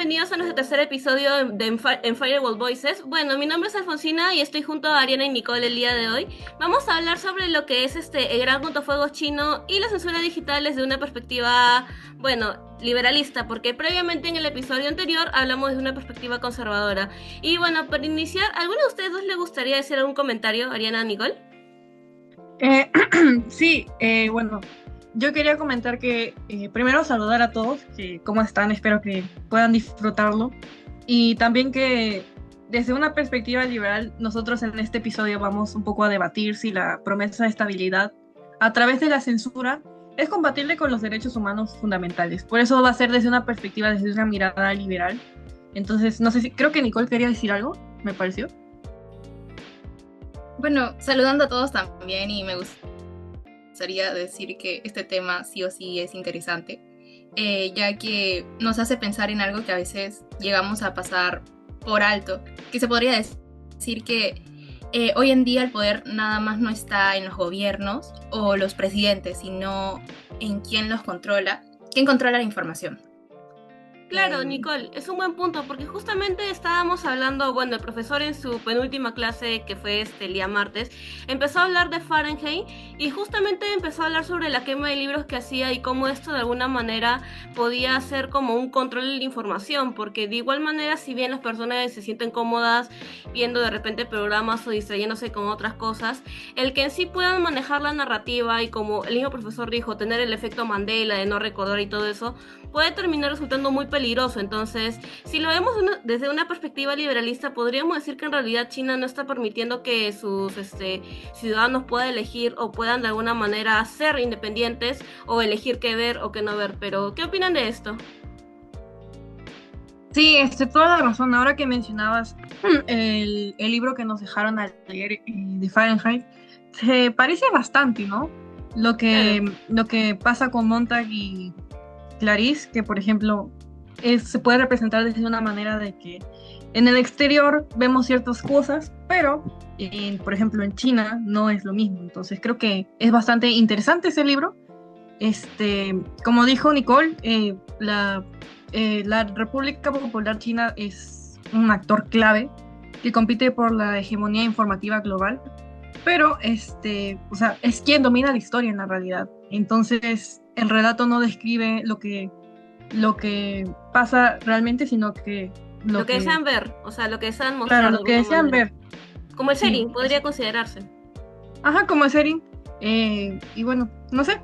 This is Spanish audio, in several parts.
bienvenidos a nuestro tercer episodio en Firewall Voices. Bueno, mi nombre es Alfonsina y estoy junto a Ariana y Nicole el día de hoy. Vamos a hablar sobre lo que es el gran cortafuegos chino y la censura digital desde una perspectiva, bueno, liberalista, porque previamente en el episodio anterior hablamos de una perspectiva conservadora. Y bueno, para iniciar, ¿alguno de ustedes dos le gustaría decir algún comentario, Ariana, Nicole? Eh, sí, bueno, yo quería comentar que primero saludar a todos, que cómo están, espero que puedan disfrutarlo. Y también que desde una perspectiva liberal, nosotros en este episodio vamos un poco a debatir si la promesa de estabilidad a través de la censura es compatible con los derechos humanos fundamentales. Por eso va a ser desde una perspectiva, desde una mirada liberal. Entonces, no sé si, creo que Nicole quería decir algo, me pareció. Bueno, saludando a todos también y me gustaría decir que este tema sí o sí es interesante, ya que nos hace pensar en algo que a veces llegamos a pasar por alto, que se podría decir que hoy en día el poder nada más no está en los gobiernos o los presidentes, sino en quién controla la información. Claro, Nicole, es un buen punto porque justamente estábamos hablando, bueno, el profesor en su penúltima clase, que fue el día martes, empezó a hablar de Fahrenheit y justamente empezó a hablar sobre la quema de libros que hacía y cómo esto de alguna manera podía ser como un control de la información, porque de igual manera, si bien las personas se sienten cómodas viendo de repente programas o distrayéndose con otras cosas, el que en sí puedan manejar la narrativa y, como el mismo profesor dijo, tener el efecto Mandela de no recordar y todo eso, puede terminar resultando muy peligroso. Entonces, si lo vemos desde una perspectiva liberalista, podríamos decir que en realidad China no está permitiendo que sus ciudadanos puedan elegir o puedan de alguna manera ser independientes o elegir qué ver o qué no ver. Pero, ¿qué opinan de esto? Sí, toda la razón. Ahora que mencionabas el libro que nos dejaron ayer de Fahrenheit, se parece bastante, ¿no? Claro. Lo que pasa con Montag y Clarice, que por ejemplo se puede representar desde una manera de que en el exterior vemos ciertas cosas, pero por ejemplo en China no es lo mismo. Entonces creo que es bastante interesante ese libro. Como dijo Nicole, la República Popular China es un actor clave que compite por la hegemonía informativa global, pero o sea, es quien domina la historia en la realidad. Entonces, el relato no describe lo que pasa realmente, sino que Lo lo que que, desean ver, o sea, lo que desean claro, mostrar de lo que alguna desean manera. ver. Como el Sí, setting, podría considerarse. ajá, como es Erin. Y bueno, no sé,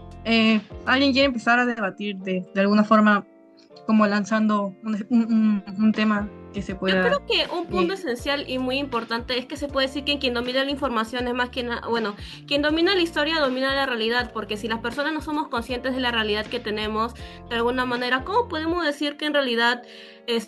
¿alguien quiere empezar a debatir de alguna forma, como lanzando un tema que se Yo creo pueda... que un punto eh, esencial y muy importante es que se puede decir que quien domina la información es más que nada, bueno, quien domina la historia domina la realidad, porque si las personas no somos conscientes de la realidad que tenemos, de alguna manera, ¿cómo podemos decir que en realidad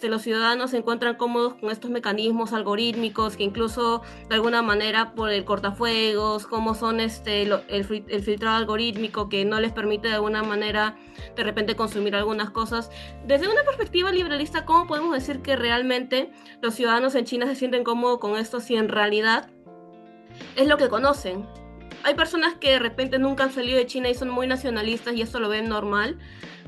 los ciudadanos se encuentran cómodos con estos mecanismos algorítmicos que incluso de alguna manera por el cortafuegos, cómo son el filtrado algorítmico que no les permite de alguna manera de repente consumir algunas cosas? Desde una perspectiva liberalista, ¿cómo podemos decir que realmente los ciudadanos en China se sienten cómodos con esto si en realidad es lo que conocen? Hay personas que de repente nunca han salido de China y son muy nacionalistas y esto lo ven normal,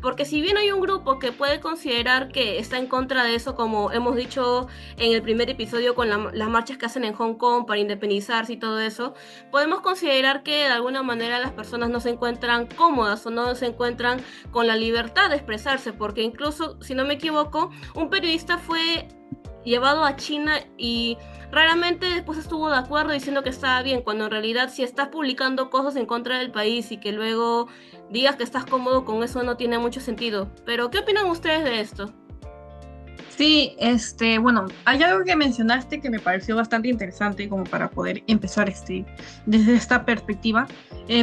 porque si bien hay un grupo que puede considerar que está en contra de eso, como hemos dicho en el primer episodio con las marchas que hacen en Hong Kong para independizarse y todo eso, podemos considerar que de alguna manera las personas no se encuentran cómodas o no se encuentran con la libertad de expresarse, porque incluso, si no me equivoco, un periodista fue llevado a China y raramente después estuvo de acuerdo diciendo que estaba bien, cuando en realidad si estás publicando cosas en contra del país y que luego digas que estás cómodo con eso no tiene mucho sentido. Pero, ¿qué opinan ustedes de esto? Sí, bueno, hay algo que mencionaste que me pareció bastante interesante como para poder empezar desde esta perspectiva.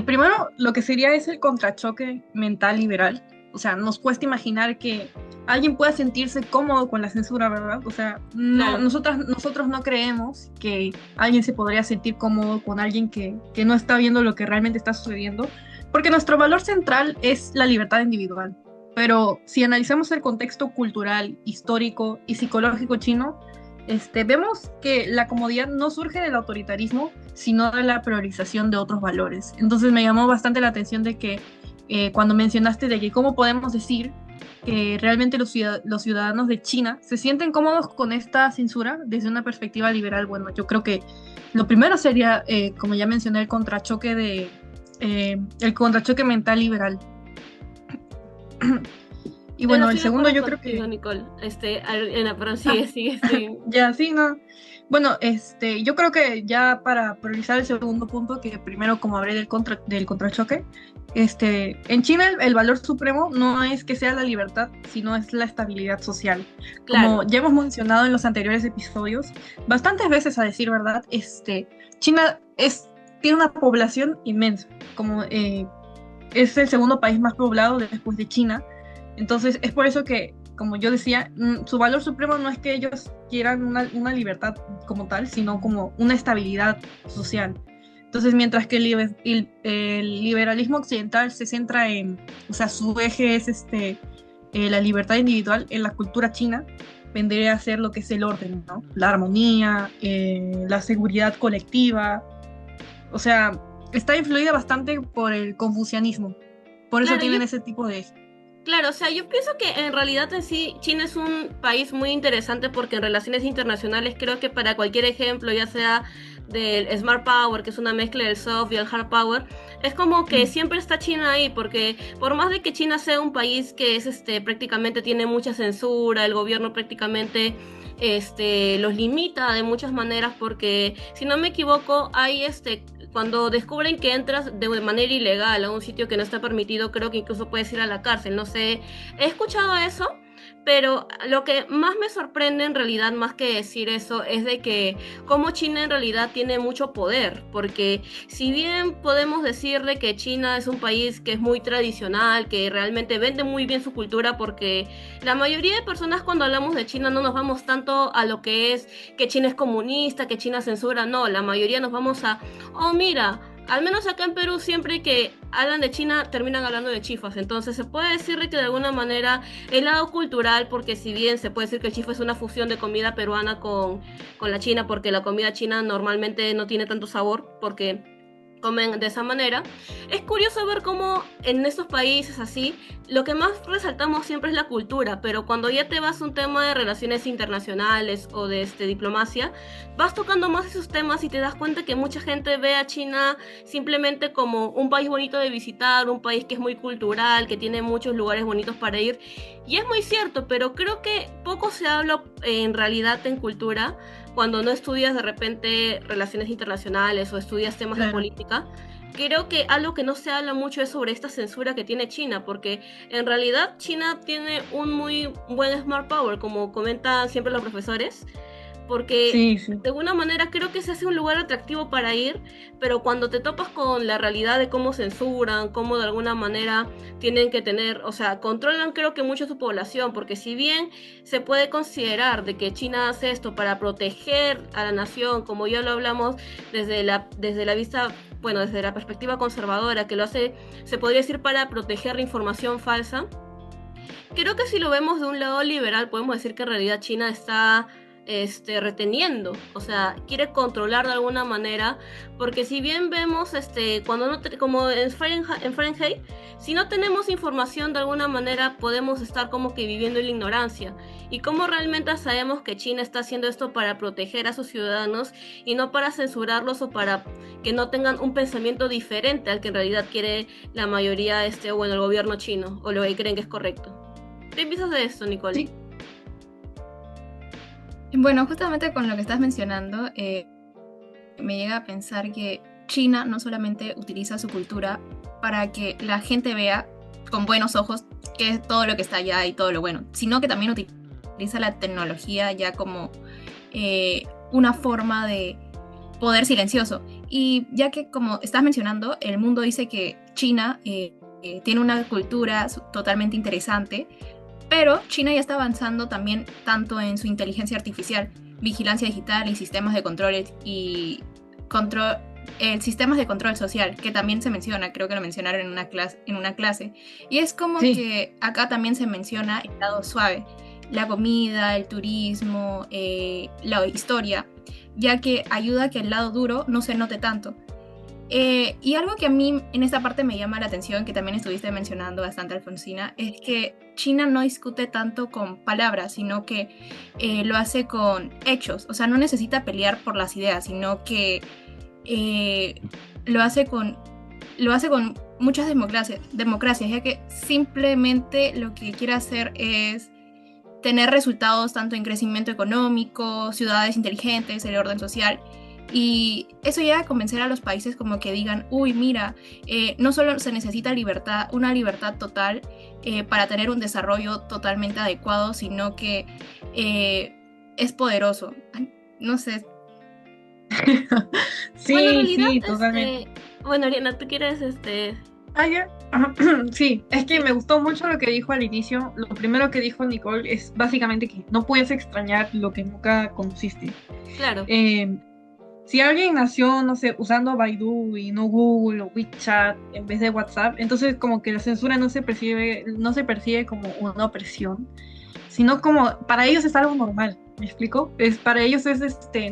Primero, lo que sería es el contrachoque mental liberal. O sea, nos cuesta imaginar que alguien pueda sentirse cómodo con la censura, ¿verdad? O sea, no, Claro. nosotros no creemos que alguien se podría sentir cómodo con alguien que no está viendo lo que realmente está sucediendo, porque nuestro valor central es la libertad individual. Pero si analizamos el contexto cultural, histórico y psicológico chino, vemos que la comodidad no surge del autoritarismo, sino de la priorización de otros valores. Entonces me llamó bastante la atención de que cuando mencionaste de que cómo podemos decir que realmente los ciudadanos de China se sienten cómodos con esta censura desde una perspectiva liberal. Bueno, yo creo que lo primero sería, como ya mencioné, el contrachoque mental liberal. Y bueno, el Estoy de segundo acuerdo yo creo contigo, que... Nicole. Perdón, sigue, sigue, sí. Ya, sí, no. Bueno, yo creo que ya para priorizar el segundo punto, que primero como hablé del contrachoque, en China el valor supremo no es que sea la libertad, sino es la estabilidad social. Como Claro, ya hemos mencionado en los anteriores episodios, bastantes veces a decir verdad, China tiene una población inmensa, como es el segundo país más poblado después de China. Entonces, es por eso que, como yo decía, su valor supremo no es que ellos quieran una libertad como tal, sino como una estabilidad social. Entonces, mientras que el liberalismo occidental se centra o sea, su eje es la libertad individual, en la cultura china vendría a ser lo que es el orden, ¿no? La armonía, la seguridad colectiva, o sea, está influida bastante por el confucianismo. Por eso claro, tienen ese tipo de... claro, o sea, yo pienso que en realidad en sí China es un país muy interesante porque en relaciones internacionales creo que para cualquier ejemplo, ya sea del Smart Power, que es una mezcla del soft y el hard power, es como que siempre está China ahí, porque por más de que China sea un país que es prácticamente tiene mucha censura, el gobierno prácticamente los limita de muchas maneras, porque si no me equivoco, hay cuando descubren que entras de manera ilegal a un sitio que no está permitido, creo que incluso puedes ir a la cárcel. No sé, he escuchado eso, pero lo que más me sorprende en realidad, más que decir eso, es de que como China en realidad tiene mucho poder, porque si bien podemos decir de que China es un país que es muy tradicional, que realmente vende muy bien su cultura, porque la mayoría de personas cuando hablamos de China no nos vamos tanto a lo que es que China es comunista, que China censura, no, la mayoría nos vamos a, oh mira, al menos acá en Perú siempre que hablan de China terminan hablando de chifas, entonces se puede decir que de alguna manera el lado cultural, porque si bien se puede decir que el chifa es una fusión de comida peruana con la china, porque la comida china normalmente no tiene tanto sabor, porque comen de esa manera. Es curioso ver cómo en estos países así, lo que más resaltamos siempre es la cultura, pero cuando ya te vas a un tema de relaciones internacionales o de diplomacia, vas tocando más esos temas y te das cuenta que mucha gente ve a China simplemente como un país bonito de visitar, un país que es muy cultural, que tiene muchos lugares bonitos para ir. Y es muy cierto, pero creo que poco se habla en realidad en cultura cuando no estudias de repente relaciones internacionales o estudias temas de Claro. política. Creo que algo que no se habla mucho es sobre esta censura que tiene China, porque en realidad China tiene un muy buen smart power, como comentan siempre los profesores, porque Sí, sí. de alguna manera creo que se hace un lugar atractivo para ir, pero cuando te topas con la realidad de cómo censuran, cómo de alguna manera tienen que tener, o sea, controlan creo que mucho su población, porque si bien se puede considerar de que China hace esto para proteger a la nación, como ya lo hablamos desde la vista, bueno, desde la perspectiva conservadora, que lo hace, se podría decir para proteger la información falsa. Creo que si lo vemos de un lado liberal, podemos decir que en realidad China está reteniendo, o sea, quiere controlar de alguna manera, porque si bien vemos, cuando no como en Fahrenheit, si no tenemos información de alguna manera, podemos estar como que viviendo en la ignorancia. Y cómo realmente sabemos que China está haciendo esto para proteger a sus ciudadanos y no para censurarlos o para que no tengan un pensamiento diferente al que en realidad quiere la mayoría, o bueno, el gobierno chino, o lo que creen que es correcto. ¿Qué piensas de esto, Nicole? Sí. Bueno, justamente con lo que estás mencionando, me llega a pensar que China no solamente utiliza su cultura para que la gente vea con buenos ojos qué es todo lo que está allá y todo lo bueno, sino que también utiliza la tecnología ya como una forma de poder silencioso. Y ya que, como estás mencionando, el mundo dice que China tiene una cultura totalmente interesante, pero China ya está avanzando también tanto en su inteligencia artificial, vigilancia digital y sistemas de control sistemas de control social, que también se menciona, creo que lo mencionaron en una clase. Y es como Sí. que acá también se menciona el lado suave, la comida, el turismo, la historia, ya que ayuda a que el lado duro no se note tanto. Y algo que a mí en esta parte me llama la atención, que también estuviste mencionando bastante, Alfonsina, es que China no discute tanto con palabras, sino que lo hace con hechos. O sea, no necesita pelear por las ideas, sino que eh, lo hace con, lo hace con muchas democracias, ya que simplemente lo que quiere hacer es tener resultados tanto en crecimiento económico, ciudades inteligentes, el orden social. Y eso llega a convencer a los países como que digan, uy, mira, no solo se necesita libertad, una libertad total para tener un desarrollo totalmente adecuado, sino que es poderoso. No sé. Bueno, en Sí, realidad, sí, totalmente. bueno, Ariana, ¿tú quieres, Ah, ya. Ajá. Sí, es que me gustó mucho lo que dijo al inicio. Lo primero que dijo Nicole es básicamente que no puedes extrañar lo que nunca conociste. claro, Eh, si alguien nació, no sé, usando Baidu y no Google o WeChat en vez de WhatsApp, entonces como que la censura no se percibe como una opresión, sino como para ellos es algo normal. ¿Me explico? Para ellos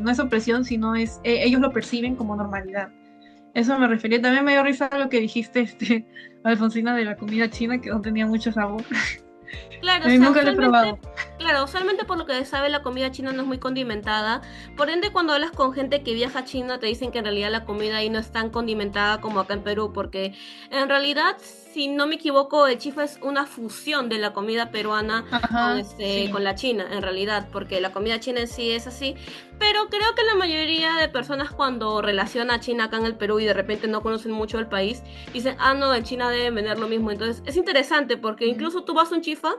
no es opresión, sino ellos lo perciben como normalidad. Eso me refería. También me dio risa lo que dijiste, Alfonsina, de la comida china, que no tenía mucho sabor. claro, o sea, Nunca lo he probado. usualmente por lo que sabe la comida china no es muy condimentada. Por ende, cuando hablas con gente que viaja a China, te dicen que en realidad la comida ahí no es tan condimentada como acá en Perú, porque en realidad, si no me equivoco, el chifa es una fusión de la comida peruana con Ajá, sí. con la china, en realidad, porque la comida china en sí es así. Pero creo que la mayoría de personas cuando relaciona a China acá en el Perú y de repente no conocen mucho el país, dicen, ah, no, en China deben vender lo mismo. Entonces, es interesante porque Mm, incluso tú vas a un chifa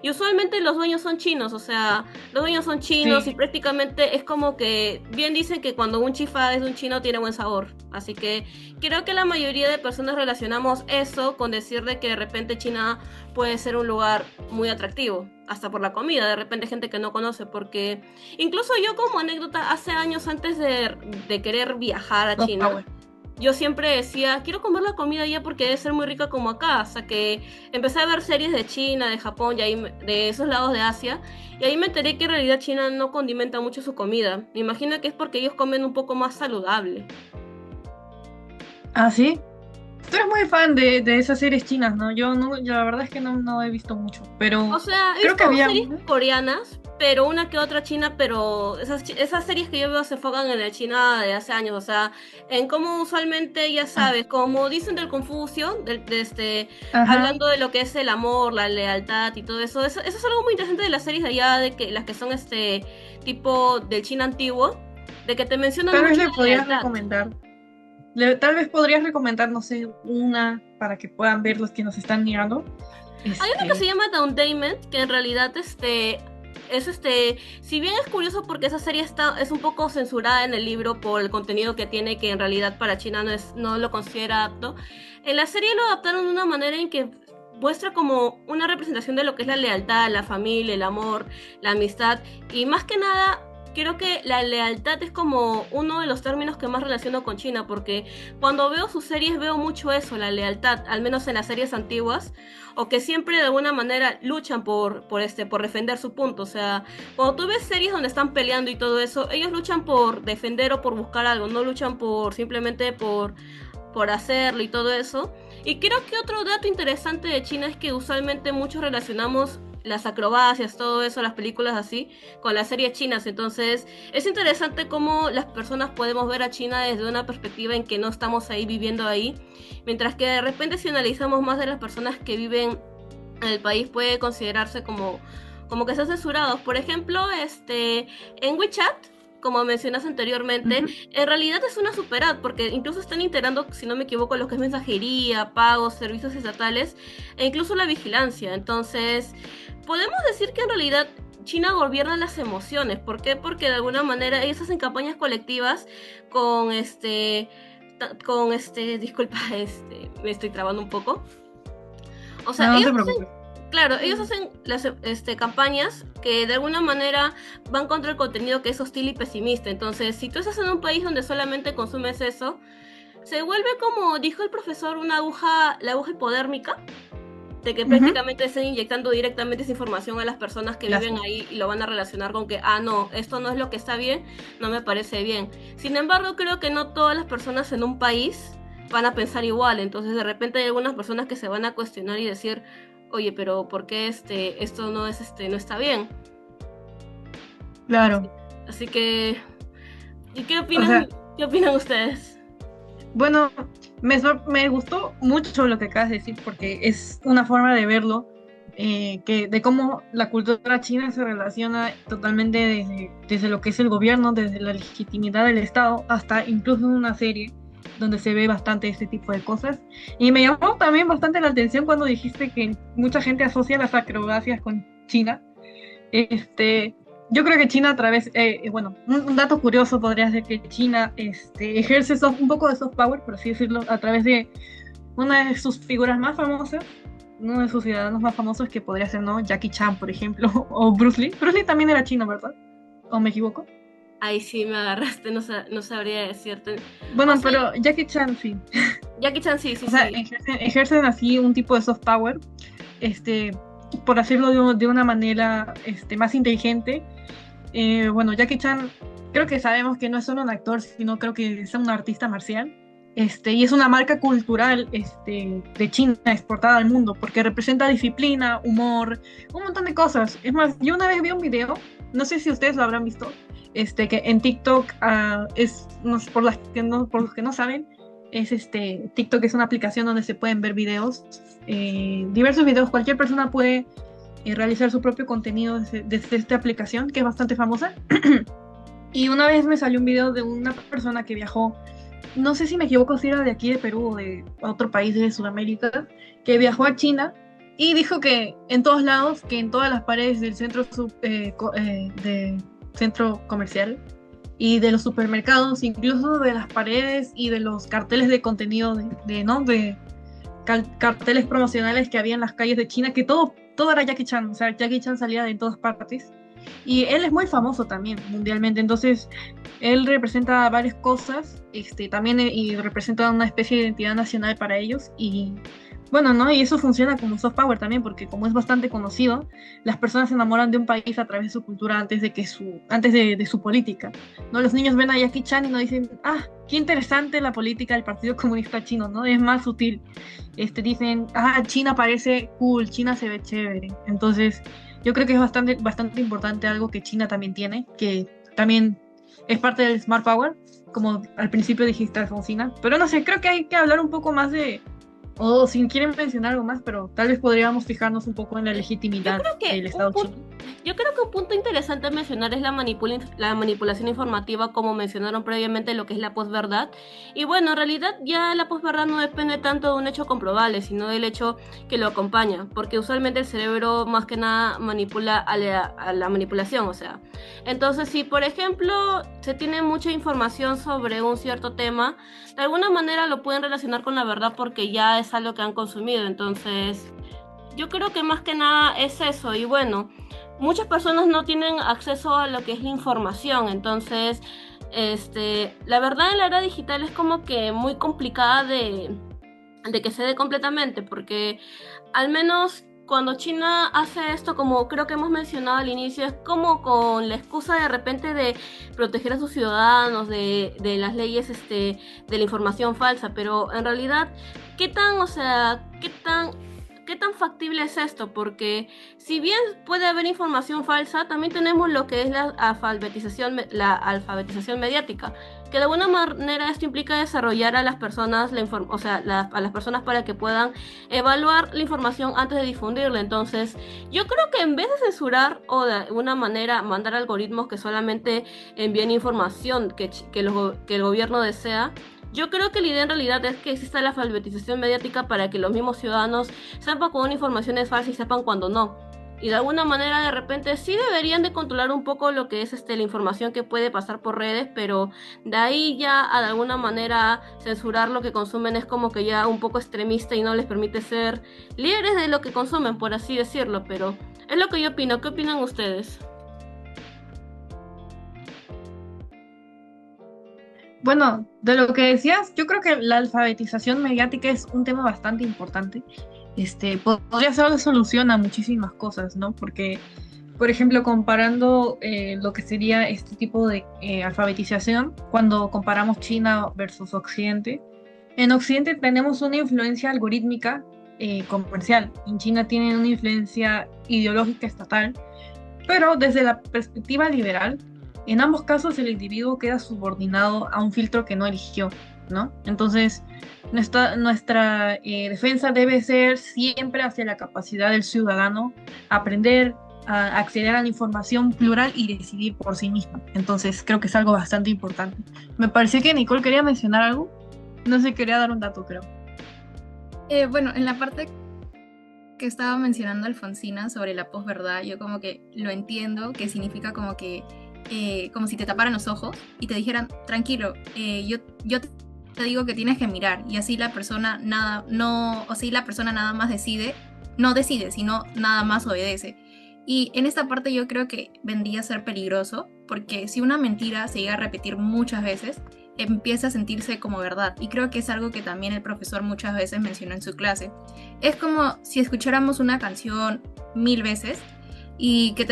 y usualmente los dueños son chinos, o sea, los dueños son chinos y sí. prácticamente es como que bien dicen que cuando un chifa es de un chino tiene buen sabor. Así que creo que la mayoría de personas relacionamos eso con decir de que de repente China puede ser un lugar muy atractivo, hasta por la comida, de repente gente que no conoce, porque incluso yo como anécdota, hace años antes de querer viajar a Soft China, power. yo siempre decía, quiero comer la comida allá porque debe ser muy rica como acá. O sea que empecé a ver series de China, de Japón y ahí, de esos lados de Asia. Y ahí me enteré que en realidad China no condimenta mucho su comida. Me imagino que es porque ellos comen un poco más saludable. Ah, sí. Tú eres muy fan de esas series chinas, ¿no? Yo la verdad es que no he visto mucho, O pero sea, he creo visto que había series una. coreanas, pero una que otra china, pero esas series que yo veo se enfocan en el China de hace años, o sea, en cómo usualmente, ya Ah, sabes, como dicen del Confucio, ajá. hablando de lo que es el amor, la lealtad y todo eso, eso es algo muy interesante de las series de allá, de que las que son tipo del China antiguo, de que te mencionan Tal vez mucho le la podrías lealtad. recomendar. Tal vez podrías recomendar, no sé, una para que puedan ver los que nos están mirando. Hay una que se Este. llama Downtainment, que en realidad es si bien es curioso porque esa serie es un poco censurada en el libro por el contenido que tiene, que en realidad para China no lo considera apto. En la serie lo adaptaron de una manera en que muestra como una representación de lo que es la lealtad, la familia, el amor, la amistad y más que nada creo que la lealtad es como uno de los términos que más relaciono con China, porque cuando veo sus series veo mucho eso, la lealtad, al menos en las series antiguas, o que siempre de alguna manera luchan por defender su punto. O sea, cuando tú ves series donde están peleando y todo eso, ellos luchan por defender o por buscar algo, no luchan simplemente por hacerlo y todo eso. Y creo que otro dato interesante de China es que usualmente muchos relacionamos las acrobacias, todo eso, las películas así, con las series chinas. Entonces, es interesante cómo las personas podemos ver a China desde una perspectiva en que no estamos ahí viviendo ahí, mientras que de repente si analizamos más de las personas que viven en el país puede considerarse como que están censurados. Por ejemplo, en WeChat, como mencionas anteriormente, Ujú. en realidad es una super app, porque incluso están integrando, si no me equivoco, lo que es mensajería, pagos, servicios estatales, e incluso la vigilancia. Entonces, podemos decir que en realidad China gobierna las emociones. ¿Por qué? Porque de alguna manera ellos hacen campañas colectivas con disculpa, me estoy trabando un poco. O sea, No, no ellos te preocupes. hacen, claro, ellos hacen las campañas que de alguna manera van contra el contenido que es hostil y pesimista. Entonces, si tú estás en un país donde solamente consumes eso, se vuelve como dijo el profesor, la aguja hipodérmica. de que Ujú. prácticamente estén inyectando directamente esa información a las personas que Las- viven ahí y lo van a relacionar con que, ah, no, esto no es lo que está bien, no me parece bien. Sin embargo, creo que no todas las personas en un país van a pensar igual, entonces de repente hay algunas personas que se van a cuestionar y decir, oye, pero ¿por qué esto no es no está bien? Claro. Así, así que, ¿y O sea, qué opinan ustedes? bueno, me gustó mucho lo que acabas de decir porque es una forma de verlo, que de cómo la cultura china se relaciona totalmente desde lo que es el gobierno, desde la legitimidad del Estado, hasta incluso en una serie donde se ve bastante este tipo de cosas. Y me llamó también bastante la atención cuando dijiste que mucha gente asocia las acrobacias con China. Este, yo creo que China a través, bueno, un dato curioso podría ser que China ejerce un poco de soft power, por así decirlo, a través de una de sus figuras más famosas, uno de sus ciudadanos más famosos que podría ser, ¿no? Jackie Chan, por ejemplo, o Bruce Lee. Bruce Lee también era chino, ¿verdad? ¿O me equivoco? Ahí sí me agarraste, no sabría decirte. O Bueno, sea, pero Jackie Chan sí. Jackie Chan sí, sí, O sea, sí. ejercen así un tipo de soft power, este, por hacerlo de una manera más inteligente. Bueno, Jackie Chan, creo que sabemos que no es solo un actor, sino creo que es un artista marcial. Y es una marca cultural de China exportada al mundo, porque representa disciplina, humor, un montón de cosas. Es más, yo una vez vi un video, no sé si ustedes lo habrán visto, que en TikTok, no sé, por los que no saben, TikTok es una aplicación donde se pueden ver videos, diversos videos, cualquier persona puede realizar su propio contenido desde esta aplicación, que es bastante famosa. Y una vez me salió un video de una persona que viajó, no sé si me equivoco si era de aquí de Perú o de otro país de Sudamérica, que viajó a China y dijo que en todos lados, que en todas las paredes del centro comercial y de los supermercados, incluso de las paredes y de los carteles de contenido ¿no? de carteles promocionales que había en las calles de China, que todo era Jackie Chan, o sea, Jackie Chan salía de todas partes. Y él es muy famoso también mundialmente, entonces él representa varias cosas, también y representa una especie de identidad nacional para ellos y bueno, ¿no? Y eso funciona como soft power también, porque como es bastante conocido, las personas se enamoran de un país a través de su cultura antes de su política, ¿no? Los niños ven a Jackie Chan y no dicen, ah, qué interesante la política del Partido Comunista Chino, ¿no? Es más sutil. Dicen, ah, China parece cool, China se ve chévere. Entonces, yo creo que es bastante importante algo que China también tiene, que también es parte del Smart Power, como al principio dijiste, Alfonsina. Pero no sé, creo que hay que hablar un poco más o si quieren mencionar algo más, pero tal vez podríamos fijarnos un poco en la Yo legitimidad creo que del Estado chino. un punto interesante a mencionar es la manipulación informativa, como mencionaron previamente, lo que es la posverdad. Y bueno, en realidad ya la posverdad no depende tanto de un hecho comprobable, sino del hecho que lo acompaña, porque usualmente el cerebro más que nada manipula a la manipulación, o sea. Entonces, si por ejemplo se tiene mucha información sobre un cierto tema, de alguna manera lo pueden relacionar con la verdad porque ya es algo que han consumido, entonces yo creo que más que nada es eso. Y bueno, muchas personas no tienen acceso a lo que es la información, entonces la verdad en la era digital es como que muy complicada de que se dé completamente, porque al menos cuando China hace esto, como creo que hemos mencionado al inicio, es como con la excusa de repente de proteger a sus ciudadanos de las leyes de la información falsa, pero en realidad, ¿qué tan, o sea, qué tan factible es esto? Porque si bien puede haber información falsa, también tenemos lo que es la alfabetización mediática, que de alguna manera esto implica desarrollar a las personas, o sea, a las personas para que puedan evaluar la información antes de difundirla. Entonces, yo creo que en vez de censurar o de alguna manera mandar algoritmos que solamente envíen información que el gobierno desea, yo creo que la idea en realidad es que exista la alfabetización mediática para que los mismos ciudadanos sepan cuando una información es falsa y sepan cuando no. Y de alguna manera de repente sí deberían de controlar un poco lo que es la información que puede pasar por redes, pero de ahí ya a de alguna manera censurar lo que consumen es como que ya un poco extremista y no les permite ser libres de lo que consumen, por así decirlo, pero es lo que yo opino. ¿Qué opinan ustedes? Bueno, de lo que decías, yo creo que la alfabetización mediática es un tema bastante importante. podría ser la solución a muchísimas cosas, ¿no? Porque, por ejemplo, comparando lo que sería este tipo de alfabetización, cuando comparamos China versus Occidente, en Occidente tenemos una influencia algorítmica comercial, en China tienen una influencia ideológica estatal, pero desde la perspectiva liberal, en ambos casos el individuo queda subordinado a un filtro que no eligió, ¿no? Entonces, nuestra defensa debe ser siempre hacia la capacidad del ciudadano, aprender a acceder a la información plural y decidir por sí mismo. Entonces, creo que es algo bastante importante. Me pareció que Nicole quería mencionar algo. No sé, quería dar un dato, creo. Bueno, en la parte que estaba mencionando Alfonsina sobre la posverdad, yo como que lo entiendo, que significa como que como si te taparan los ojos y te dijeran, tranquilo, yo te digo que tienes que mirar, y así la persona la persona nada más no decide, sino nada más obedece. Y en esta parte yo creo que vendría a ser peligroso, porque si una mentira se llega a repetir muchas veces, empieza a sentirse como verdad. Y creo que es algo que también el profesor muchas veces mencionó en su clase. Es como si escucháramos una canción 1000 veces y que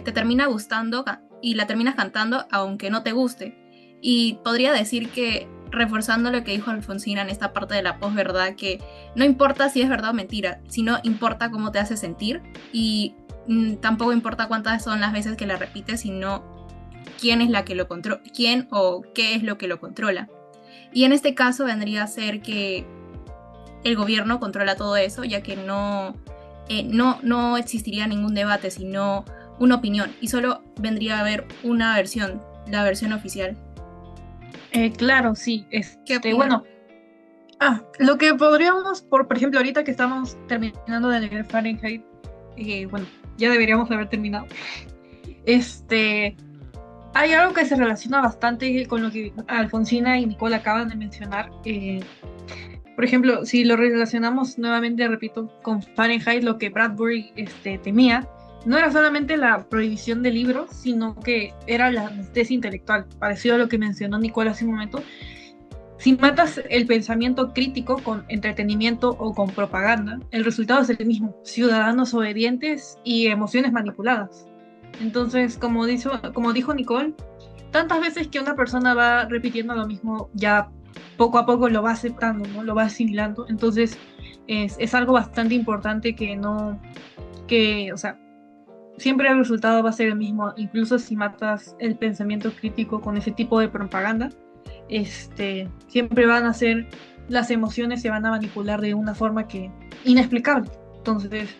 te termina gustando y la terminas cantando aunque no te guste. Y podría decir que, reforzando lo que dijo Alfonsina en esta parte de la posverdad, que no importa si es verdad o mentira, sino importa cómo te hace sentir, y tampoco importa cuántas son las veces que la repites, sino quién es la que lo controla, quién o qué es lo que lo controla. Y en este caso vendría a ser que el gobierno controla todo eso, ya que no existiría ningún debate, sino una opinión, y solo vendría a haber una versión, la versión oficial. Claro, sí. Bueno, lo que podríamos, por ejemplo, ahorita que estamos terminando de leer Fahrenheit, bueno, ya deberíamos haber terminado. Hay algo que se relaciona bastante con lo que Alfonsina y Nicole acaban de mencionar. Por ejemplo, si lo relacionamos nuevamente, repito, con Fahrenheit, lo que Bradbury temía no era solamente la prohibición de libros, sino que era la anestesia intelectual, parecido a lo que mencionó Nicole hace un momento. Si matas el pensamiento crítico con entretenimiento o con propaganda, el resultado es el mismo: ciudadanos obedientes y emociones manipuladas. Entonces, como dijo Nicole, tantas veces que una persona va repitiendo lo mismo, ya poco a poco lo va aceptando, ¿no? Lo va asimilando. Entonces, es algo bastante importante o sea, siempre el resultado va a ser el mismo, incluso si matas el pensamiento crítico con ese tipo de propaganda. Siempre van a ser, las emociones se van a manipular de una forma inexplicable. Entonces,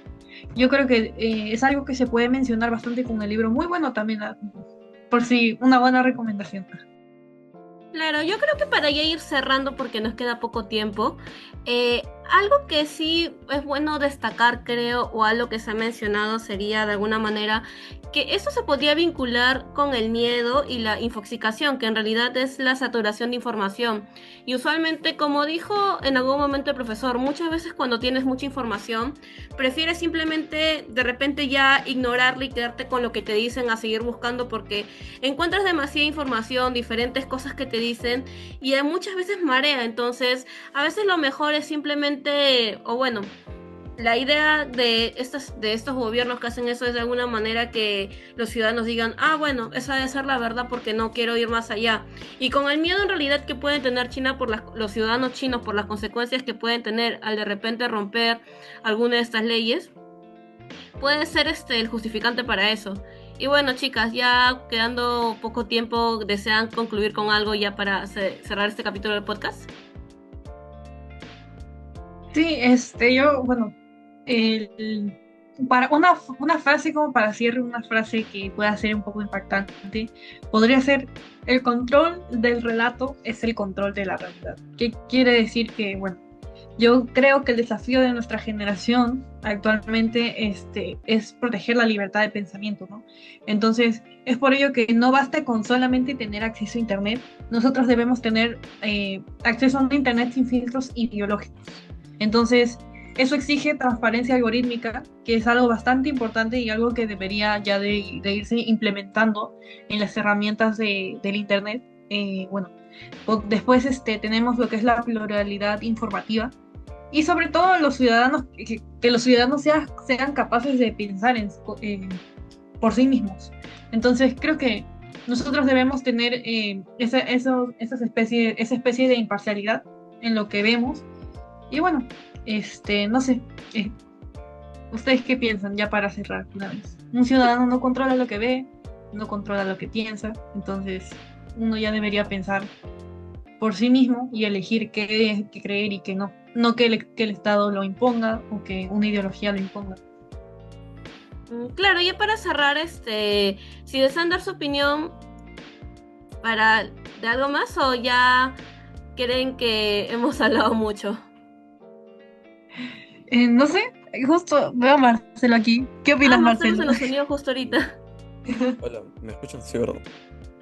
yo creo que es algo que se puede mencionar bastante con el libro. Muy bueno también, por si una buena recomendación. Claro, yo creo que para ya ir cerrando, porque nos queda poco tiempo, algo que sí es bueno destacar, creo, o algo que se ha mencionado sería de alguna manera que eso se podría vincular con el miedo y la infoxicación, que en realidad es la saturación de información. Y usualmente, como dijo en algún momento el profesor, muchas veces cuando tienes mucha información, prefieres simplemente de repente ya ignorarla y quedarte con lo que te dicen a seguir buscando, porque encuentras demasiada información, diferentes cosas que te dicen, y muchas veces marea. Entonces, a veces lo mejor es simplemente, o bueno, la idea de estos gobiernos que hacen eso es de alguna manera que los ciudadanos digan, bueno, esa debe ser la verdad porque no quiero ir más allá. Y con el miedo en realidad que pueden tener China los ciudadanos chinos por las consecuencias que pueden tener al de repente romper alguna de estas leyes, puede ser el justificante para eso. Y bueno, chicas, ya quedando poco tiempo, ¿desean concluir con algo ya para cerrar este capítulo del podcast? Sí, bueno, para una frase como para cierre, una frase que pueda ser un poco impactante, podría ser: el control del relato es el control de la realidad. ¿Qué quiere decir? Que, bueno, yo creo que el desafío de nuestra generación actualmente es proteger la libertad de pensamiento, ¿no? Entonces, es por ello que no basta con solamente tener acceso a Internet. Nosotros debemos tener acceso a un Internet sin filtros ideológicos. Entonces, eso exige transparencia algorítmica, que es algo bastante importante y algo que debería ya de irse implementando en las herramientas del Internet. Bueno, después tenemos lo que es la pluralidad informativa, y sobre todo los ciudadanos, que los ciudadanos sean capaces de pensar por sí mismos. Entonces creo que nosotros debemos tener esa especie de imparcialidad en lo que vemos. Y bueno, no sé, eh, ¿ustedes qué piensan ya para cerrar una vez? Un ciudadano no controla lo que ve, no controla lo que piensa, entonces uno ya debería pensar por sí mismo y elegir qué creer y qué no. No que el Estado lo imponga o que una ideología lo imponga. Claro, ya para cerrar, si desean dar su opinión de algo más o ya creen que hemos hablado mucho. No sé, justo veo a Marcelo aquí. ¿Qué Ah, opinas, Marcelo Marcelo? se nos unió justo ahorita. Hola, ¿me escuchan? Sí, ¿verdad?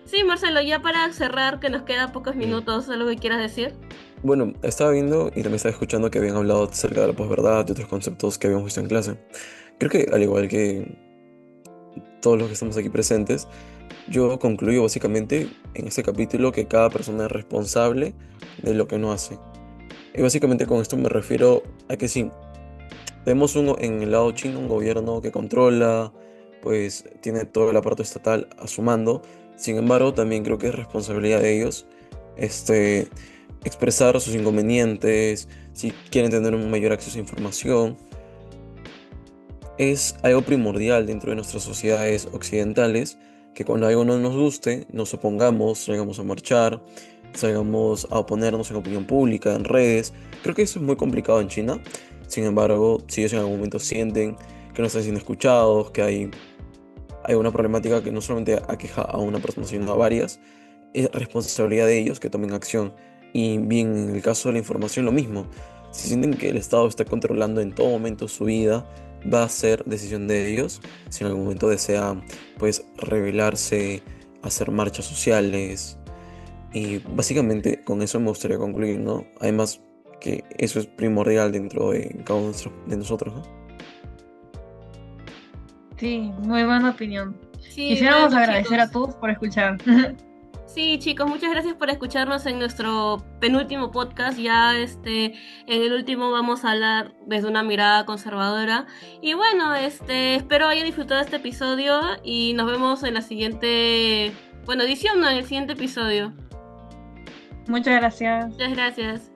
Sí, Marcelo, ya para cerrar, que nos queda pocos Mm. minutos, ¿algo que quieras decir? Bueno, estaba viendo y también estaba escuchando que habían hablado acerca de la posverdad y otros conceptos que habíamos visto en clase. Creo que al igual que todos los que estamos aquí presentes, yo concluyo básicamente en este capítulo que cada persona es responsable de lo que no hace. Y básicamente con esto me refiero a que sí, tenemos en el lado chino un gobierno que controla, pues tiene todo el aparato estatal a su mando. Sin embargo, también creo que es responsabilidad de ellos, este, expresar sus inconvenientes, si quieren tener un mayor acceso a información. Es algo primordial dentro de nuestras sociedades occidentales que cuando algo no nos guste, nos opongamos, salgamos a marchar, salgamos a oponernos en opinión pública, en redes. Creo que eso es muy complicado en China. Sin embargo, si ellos en algún momento sienten que no están siendo escuchados, que hay una problemática que no solamente aqueja a una persona, sino a varias, es responsabilidad de ellos que tomen acción. Y bien, en el caso de la información, lo mismo. Si sienten que el Estado está controlando en todo momento su vida, va a ser decisión de ellos. Si en algún momento desean, pues, rebelarse, hacer marchas sociales. Y básicamente con eso me gustaría concluir, ¿no? Además que eso es primordial dentro de cada uno de nosotros, ¿no? Sí, muy buena opinión. Sí, Quisiéramos bueno, agradecer a chicos. todos por escuchar. Sí, chicos, muchas gracias por escucharnos en nuestro penúltimo podcast. Ya en el último vamos a hablar desde una mirada conservadora. Y bueno, espero hayan disfrutado este episodio y nos vemos en la siguiente, bueno, edición, no, en el siguiente episodio. Muchas gracias. Muchas gracias.